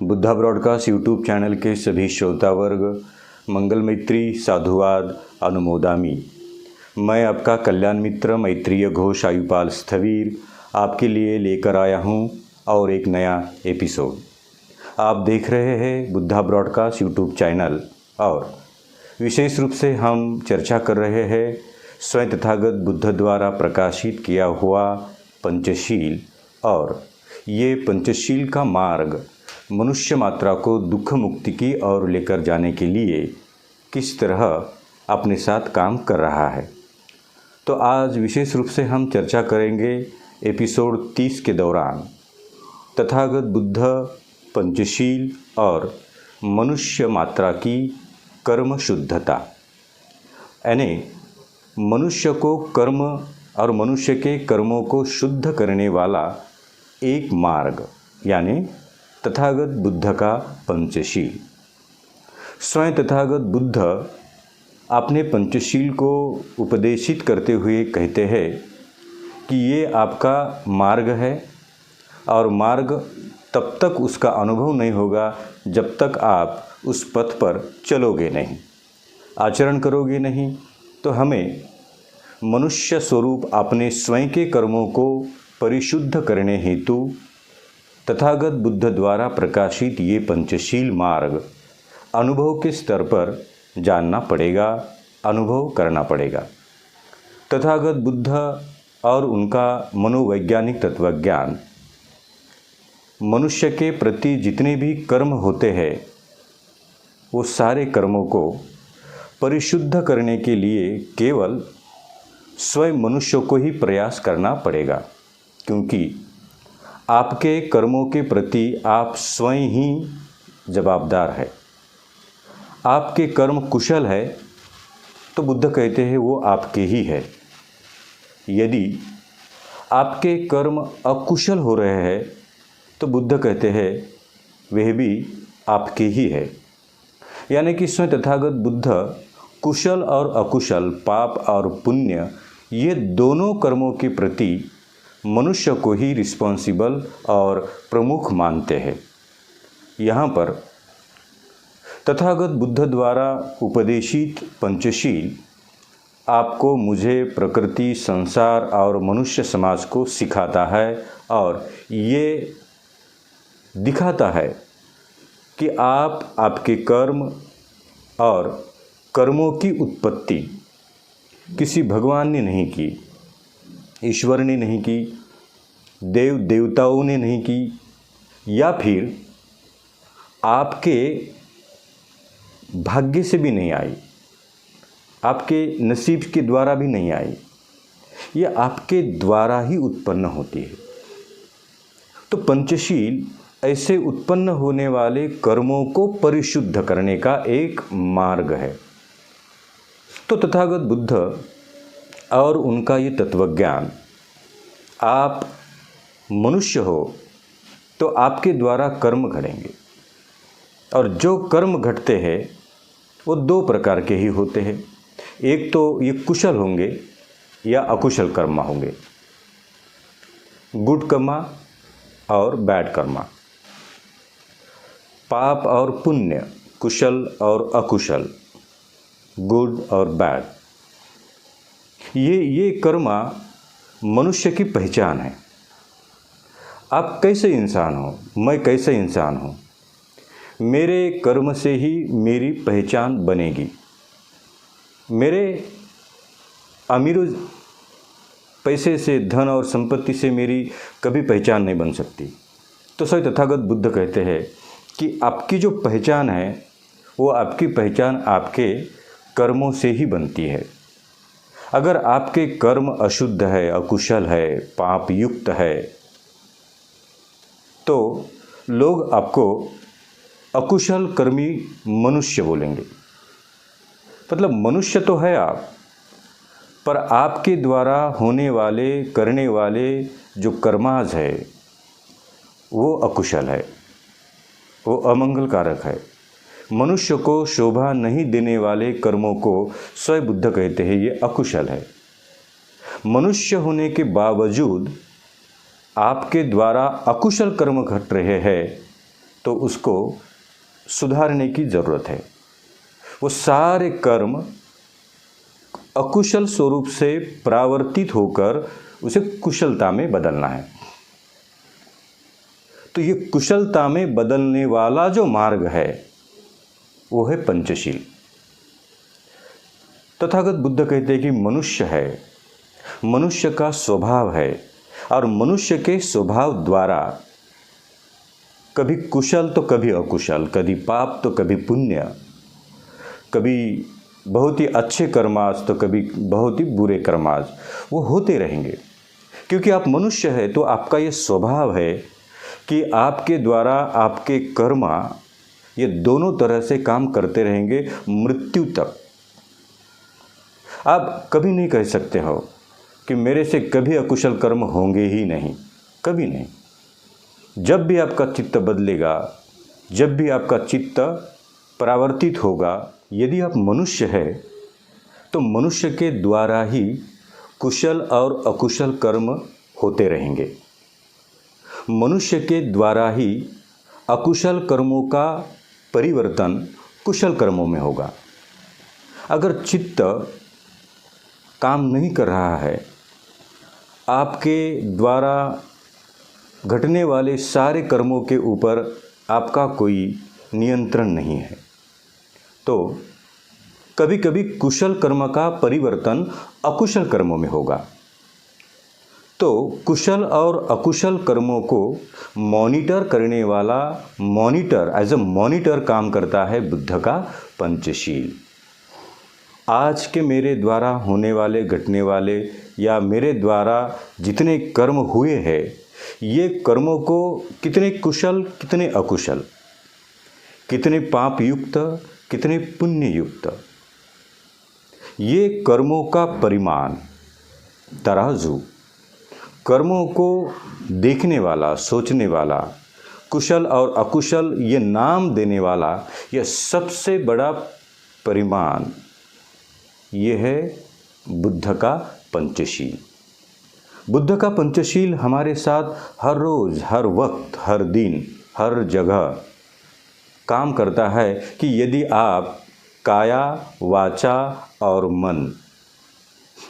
Buddha broadcast YouTube channel के सभी श्रोता वर्ग, मंगल मैत्री साधुवाद अनुमोदामी। मैं आपका कल्याण मित्र मैत्रीय घोष आयुपाल स्थवीर आपके लिए लेकर आया हूं और एक नया एपिसोड। आप देख रहे हैं बुद्धा ब्रॉडकास्ट यूट्यूब चैनल और विशेष रूप से हम चर्चा कर रहे हैं स्वयं तथागत बुद्ध द्वारा प्रकाशित किया हुआ पंचशील, और ये पंचशील का मार्ग मनुष्य मात्रा को दुख मुक्ति की ओर लेकर जाने के लिए किस तरह अपने साथ काम कर रहा है। तो आज विशेष रूप से हम चर्चा करेंगे एपिसोड 30 के दौरान तथागत बुद्ध पंचशील और मनुष्य मात्रा की कर्म शुद्धता, यानी मनुष्य को कर्म और मनुष्य के कर्मों को शुद्ध करने वाला एक मार्ग, यानी तथागत बुद्ध का पंचशील। स्वयं तथागत बुद्ध अपने पंचशील को उपदेशित करते हुए कहते हैं कि ये आपका मार्ग है और मार्ग तब तक उसका अनुभव नहीं होगा जब तक आप उस पथ पर चलोगे नहीं, आचरण करोगे नहीं। तो हमें मनुष्य स्वरूप अपने स्वयं के कर्मों को परिशुद्ध करने हेतु तथागत बुद्ध द्वारा प्रकाशित ये पंचशील मार्ग अनुभव के स्तर पर जानना पड़ेगा, अनुभव करना पड़ेगा। तथागत बुद्ध और उनका मनोवैज्ञानिक तत्वज्ञान मनुष्य के प्रति जितने भी कर्म होते हैं वो सारे कर्मों को परिशुद्ध करने के लिए केवल स्वयं मनुष्य को ही प्रयास करना पड़ेगा, क्योंकि आपके कर्मों के प्रति आप स्वयं ही जवाबदार है। आपके कर्म कुशल है तो बुद्ध कहते हैं वो आपके ही है। यदि आपके कर्म अकुशल हो रहे हैं तो बुद्ध कहते हैं वह भी आपके ही है। यानी कि स्वयं तथागत बुद्ध कुशल और अकुशल, पाप और पुण्य, ये दोनों कर्मों के प्रति मनुष्य को ही रिस्पॉन्सिबल और प्रमुख मानते हैं। यहाँ पर तथागत बुद्ध द्वारा उपदेशित पंचशील आपको, मुझे, प्रकृति, संसार और मनुष्य समाज को सिखाता है और ये दिखाता है कि आप, आपके कर्म और कर्मों की उत्पत्ति किसी भगवान ने नहीं की, ईश्वर ने नहीं की, देव देवताओं ने नहीं की, या फिर आपके भाग्य से भी नहीं आई, आपके नसीब के द्वारा भी नहीं आई, ये आपके द्वारा ही उत्पन्न होती है। तो पंचशील ऐसे उत्पन्न होने वाले कर्मों को परिशुद्ध करने का एक मार्ग है। तो तथागत बुद्ध और उनका ये तत्वज्ञान, आप मनुष्य हो तो आपके द्वारा कर्म घटेंगे, और जो कर्म घटते हैं वो दो प्रकार के ही होते हैं। एक तो ये कुशल होंगे या अकुशल कर्म होंगे, गुड कर्मा और बैड कर्मा, पाप और पुण्य, कुशल और अकुशल, गुड और बैड। ये कर्मा मनुष्य की पहचान है। आप कैसे इंसान हो, मैं कैसे इंसान हूँ, मेरे कर्म से ही मेरी पहचान बनेगी। मेरे अमीर पैसे से, धन और संपत्ति से मेरी कभी पहचान नहीं बन सकती। तो सही तथागत बुद्ध कहते हैं कि आपकी जो पहचान है वो आपकी पहचान आपके कर्मों से ही बनती है। अगर आपके कर्म अशुद्ध है, अकुशल है, पाप युक्त है, तो लोग आपको अकुशल कर्मी मनुष्य बोलेंगे। मतलब मनुष्य तो है आप, पर आपके द्वारा होने वाले, करने वाले जो कर्माज है वो अकुशल है, वो अमंगलकारक है। मनुष्य को शोभा नहीं देने वाले कर्मों को स्वयं बुद्ध कहते हैं ये अकुशल है। मनुष्य होने के बावजूद आपके द्वारा अकुशल कर्म घट रहे हैं तो उसको सुधारने की ज़रूरत है। वो सारे कर्म अकुशल स्वरूप से परावर्तित होकर उसे कुशलता में बदलना है। तो ये कुशलता में बदलने वाला जो मार्ग है वो है पंचशील। तथागत बुद्ध कहते हैं कि मनुष्य है, मनुष्य का स्वभाव है और मनुष्य के स्वभाव द्वारा कभी कुशल तो कभी अकुशल, कभी पाप तो कभी पुण्य, कभी बहुत ही अच्छे कर्माज तो कभी बहुत ही बुरे कर्माज वो होते रहेंगे। क्योंकि आप मनुष्य है तो आपका ये स्वभाव है कि आपके द्वारा आपके कर्मा ये दोनों तरह से काम करते रहेंगे मृत्यु तक। आप कभी नहीं कह सकते हो कि मेरे से कभी अकुशल कर्म होंगे ही नहीं, कभी नहीं। जब भी आपका चित्त बदलेगा, जब भी आपका चित्त परावर्तित होगा, यदि आप मनुष्य है तो मनुष्य के द्वारा ही कुशल और अकुशल कर्म होते रहेंगे। मनुष्य के द्वारा ही अकुशल कर्मों का परिवर्तन कुशल कर्मों में होगा। अगर चित्त काम नहीं कर रहा है, आपके द्वारा घटने वाले सारे कर्मों के ऊपर आपका कोई नियंत्रण नहीं है, तो कभी कभी कुशल कर्म का परिवर्तन अकुशल कर्मों में होगा। तो कुशल और अकुशल कर्मों को मॉनिटर करने वाला मॉनिटर, एज अ मॉनिटर काम करता है बुद्ध का पंचशील। आज के मेरे द्वारा होने वाले, घटने वाले या मेरे द्वारा जितने कर्म हुए हैं, ये कर्मों को कितने कुशल कितने अकुशल, कितने पाप युक्त कितने पुण्य युक्त, ये कर्मों का परिमाण, तराजू, कर्मों को देखने वाला, सोचने वाला, कुशल और अकुशल ये नाम देने वाला, यह सबसे बड़ा परिमाण ये है बुद्ध का पंचशील। बुद्ध का पंचशील हमारे साथ हर रोज़, हर वक्त, हर दिन, हर जगह काम करता है कि यदि आप काया, वाचा और मन,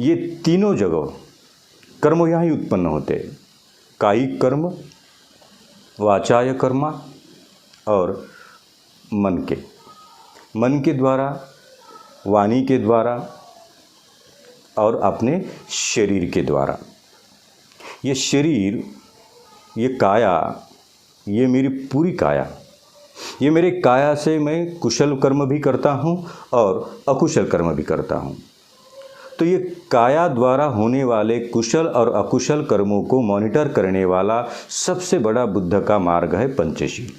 ये तीनों जगह कर्म यहाँ ही उत्पन्न होते हैं। कायिक कर्म, वाचाय कर्मा और मन के द्वारा, वाणी के द्वारा और अपने शरीर के द्वारा। ये शरीर, ये काया, ये मेरी पूरी काया, ये मेरे काया से मैं कुशल कर्म भी करता हूँ और अकुशल कर्म भी करता हूँ। तो ये काया द्वारा होने वाले कुशल और अकुशल कर्मों को मॉनिटर करने वाला सबसे बड़ा बुद्ध का मार्ग है पंचशील।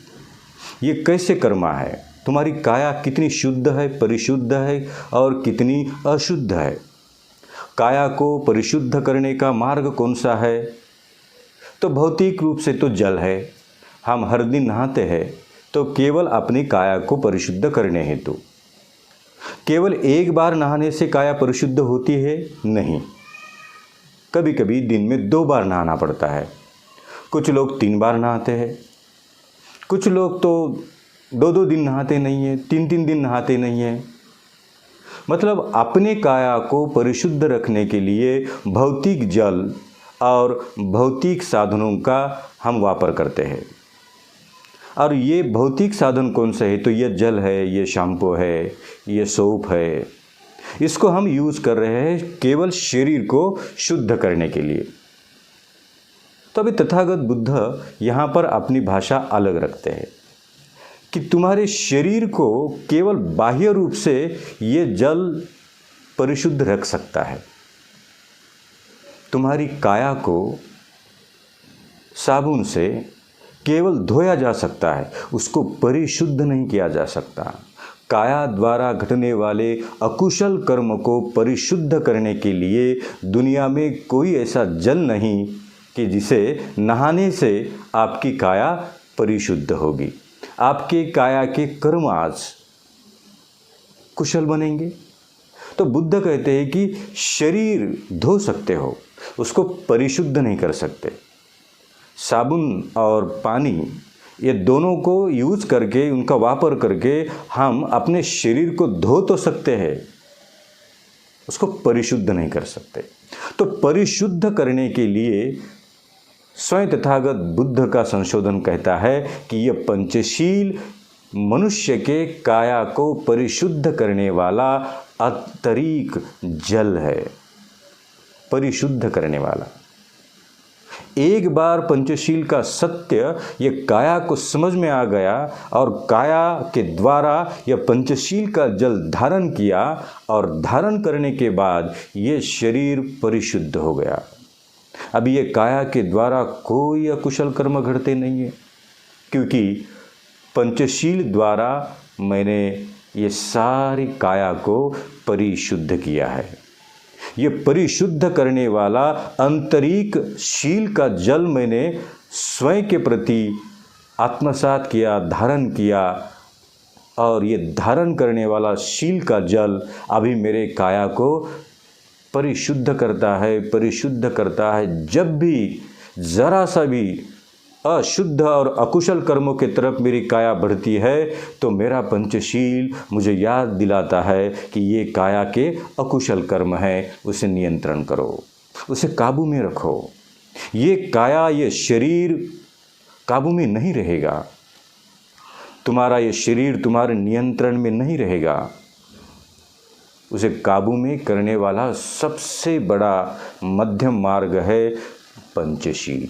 ये कैसे कर्मा है, तुम्हारी काया कितनी शुद्ध है, परिशुद्ध है और कितनी अशुद्ध है। काया को परिशुद्ध करने का मार्ग कौन सा है? तो भौतिक रूप से तो जल है। हम हर दिन नहाते हैं तो केवल अपनी काया को परिशुद्ध करने हेतु। केवल एक बार नहाने से काया परिशुद्ध होती है? नहीं, कभी कभी दिन में 2 बार नहाना पड़ता है। कुछ लोग 3 बार नहाते हैं, कुछ लोग तो 2-2 दिन नहाते नहीं हैं, 3-3 दिन नहाते नहीं हैं। मतलब अपने काया को परिशुद्ध रखने के लिए भौतिक जल और भौतिक साधनों का हम वापर करते हैं। और ये भौतिक साधन कौन से है? तो ये जल है, ये शैम्पू है, ये सोप है। इसको हम यूज़ कर रहे हैं केवल शरीर को शुद्ध करने के लिए। तो अभी तथागत बुद्ध यहाँ पर अपनी भाषा अलग रखते हैं कि तुम्हारे शरीर को केवल बाह्य रूप से ये जल परिशुद्ध रख सकता है। तुम्हारी काया को साबुन से केवल धोया जा सकता है, उसको परिशुद्ध नहीं किया जा सकता। काया द्वारा घटने वाले अकुशल कर्म को परिशुद्ध करने के लिए दुनिया में कोई ऐसा जल नहीं कि जिसे नहाने से आपकी काया परिशुद्ध होगी। आपके काया के कर्म आज कुशल बनेंगे। तो बुद्ध कहते हैं कि शरीर धो सकते हो, उसको परिशुद्ध नहीं कर सकते। साबुन और पानी, ये दोनों को यूज करके, उनका वापर करके हम अपने शरीर को धो तो सकते हैं, उसको परिशुद्ध नहीं कर सकते। तो परिशुद्ध करने के लिए स्वयं तथागत बुद्ध का संशोधन कहता है कि यह पंचशील मनुष्य के काया को परिशुद्ध करने वाला आंतरिक जल है, परिशुद्ध करने वाला। एक बार पंचशील का सत्य ये काया को समझ में आ गया और काया के द्वारा यह पंचशील का जल धारण किया और धारण करने के बाद ये शरीर परिशुद्ध हो गया। अब ये काया के द्वारा कोई अकुशल कर्म घटते नहीं है, क्योंकि पंचशील द्वारा मैंने ये सारी काया को परिशुद्ध किया है। ये परिशुद्ध करने वाला आंतरिक शील का जल मैंने स्वयं के प्रति आत्मसात किया, धारण किया, और ये धारण करने वाला शील का जल अभी मेरे काया को परिशुद्ध करता है, परिशुद्ध करता है। जब भी जरा सा भी अशुद्ध और अकुशल कर्मों की तरफ मेरी काया बढ़ती है तो मेरा पंचशील मुझे याद दिलाता है कि ये काया के अकुशल कर्म है, उसे नियंत्रण करो, उसे काबू में रखो। ये काया, ये शरीर काबू में नहीं रहेगा, तुम्हारा ये शरीर तुम्हारे नियंत्रण में नहीं रहेगा। उसे काबू में करने वाला सबसे बड़ा मध्यम मार्ग है पंचशील।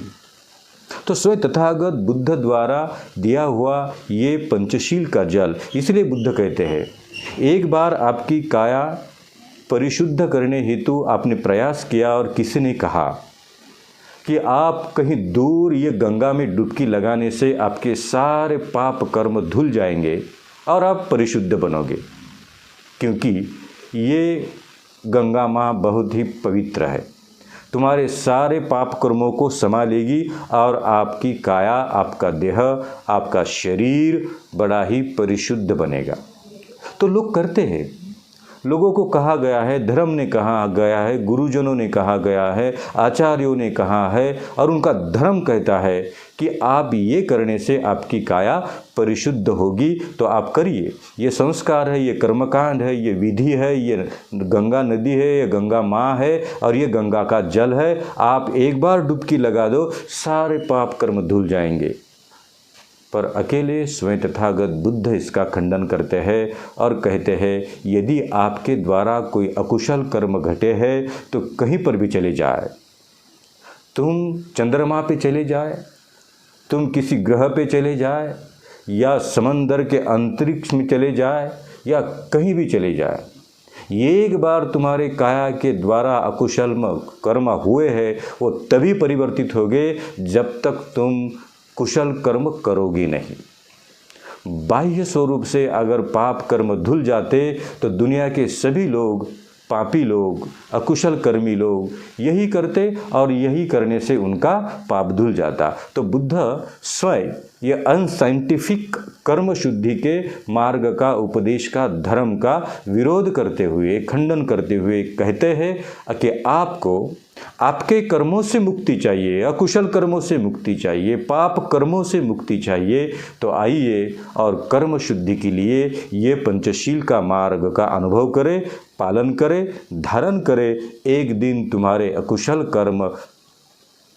तो स्वयं तथागत बुद्ध द्वारा दिया हुआ ये पंचशील का जल, इसलिए बुद्ध कहते हैं एक बार आपकी काया परिशुद्ध करने हेतु आपने प्रयास किया और किसी ने कहा कि आप कहीं दूर ये गंगा में डुबकी लगाने से आपके सारे पाप कर्म धुल जाएंगे और आप परिशुद्ध बनोगे, क्योंकि ये गंगा माँ बहुत ही पवित्र है, तुम्हारे सारे पाप कर्मों को संभालेगी और आपकी काया, आपका देह, आपका शरीर बड़ा ही परिशुद्ध बनेगा। तो लोग करते हैं, लोगों को कहा गया है, धर्म ने कहा गया है, गुरुजनों ने कहा गया है, आचार्यों ने कहा है, और उनका धर्म कहता है कि आप ये करने से आपकी काया परिशुद्ध होगी, तो आप करिए। ये संस्कार है, ये कर्मकांड है, ये विधि है, ये गंगा नदी है, ये गंगा माँ है और ये गंगा का जल है। आप एक बार डुबकी लगा दो, सारे पाप कर्म धुल जाएंगे। पर अकेले स्वयं तथागत बुद्ध इसका खंडन करते हैं और कहते हैं यदि आपके द्वारा कोई अकुशल कर्म घटे हैं तो कहीं पर भी चले जाए, तुम चंद्रमा पे चले जाए, तुम किसी ग्रह पे चले जाए, या समंदर के अंतरिक्ष में चले जाए, या कहीं भी चले जाए, एक बार तुम्हारे काया के द्वारा अकुशल कर्म हुए हैं वो तभी परिवर्तित होंगे जब तक तुम कुशल कर्म करोगी नहीं। बाह्य स्वरूप से अगर पाप कर्म धुल जाते तो दुनिया के सभी लोग, पापी लोग, अकुशल कर्मी लोग यही करते और यही करने से उनका पाप धुल जाता। तो बुद्ध स्वयं ये अनसाइंटिफिक कर्म शुद्धि के मार्ग का, उपदेश का, धर्म का विरोध करते हुए, खंडन करते हुए कहते हैं कि आपको आपके कर्मों से मुक्ति चाहिए, अकुशल कर्मों से मुक्ति चाहिए, पाप कर्मों से मुक्ति चाहिए, तो आइए और कर्म शुद्धि के लिए ये पंचशील का मार्ग का अनुभव करें, पालन करें, धारण करें। एक दिन तुम्हारे अकुशल कर्म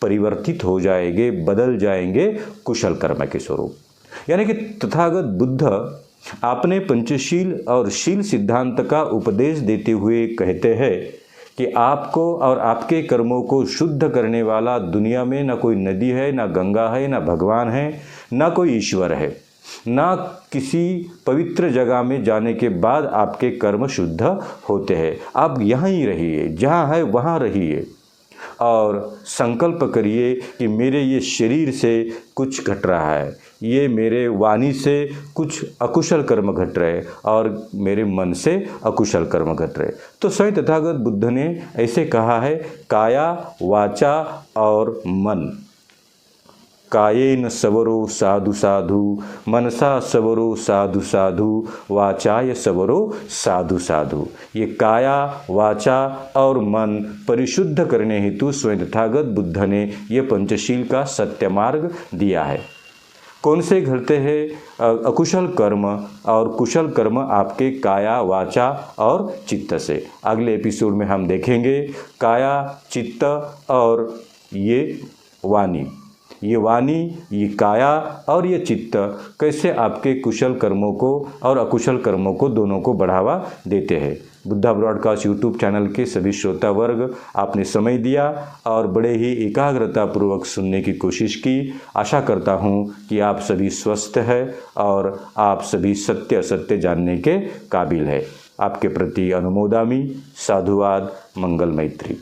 परिवर्तित हो जाएंगे, बदल जाएंगे कुशल कर्म के स्वरूप। यानी कि तथागत बुद्ध आपने पंचशील और शील सिद्धांत का उपदेश देते हुए कहते हैं कि आपको और आपके कर्मों को शुद्ध करने वाला दुनिया में ना कोई नदी है, ना गंगा है, ना भगवान है, ना कोई ईश्वर है, ना किसी पवित्र जगह में जाने के बाद आपके कर्म शुद्ध होते हैं। आप यहाँ ही रहिए, जहाँ है वहाँ रहिए और संकल्प करिए कि मेरे ये शरीर से कुछ घट रहा है, ये मेरे वाणी से कुछ अकुशल कर्म घट रहे और मेरे मन से अकुशल कर्म घट रहे। तो स्वयं तथागत बुद्ध ने ऐसे कहा है, काया, वाचा और मन, कायेन सवरो साधु साधु, मनसा सवरो साधु साधु, वाचाय सवरो साधु साधु। ये काया, वाचा और मन परिशुद्ध करने हेतु स्वयं तथागत बुद्ध ने ये पंचशील का सत्य मार्ग दिया है। कौन से घटते हैं अकुशल कर्म और कुशल कर्म आपके काया, वाचा और चित्त से। अगले एपिसोड में हम देखेंगे काया, चित्त और ये वाणी, ये काया और ये चित्त कैसे आपके कुशल कर्मों को और अकुशल कर्मों को दोनों को बढ़ावा देते हैं। बुद्धा ब्रॉडकास्ट यूट्यूब चैनल के सभी श्रोता वर्ग, आपने समय दिया और बड़े ही एकाग्रता पूर्वक सुनने की कोशिश की। आशा करता हूँ कि आप सभी स्वस्थ हैं और आप सभी सत्य सत्य जानने के काबिल है। आपके प्रति अनुमोदामी, साधुवाद, मंगल मैत्री।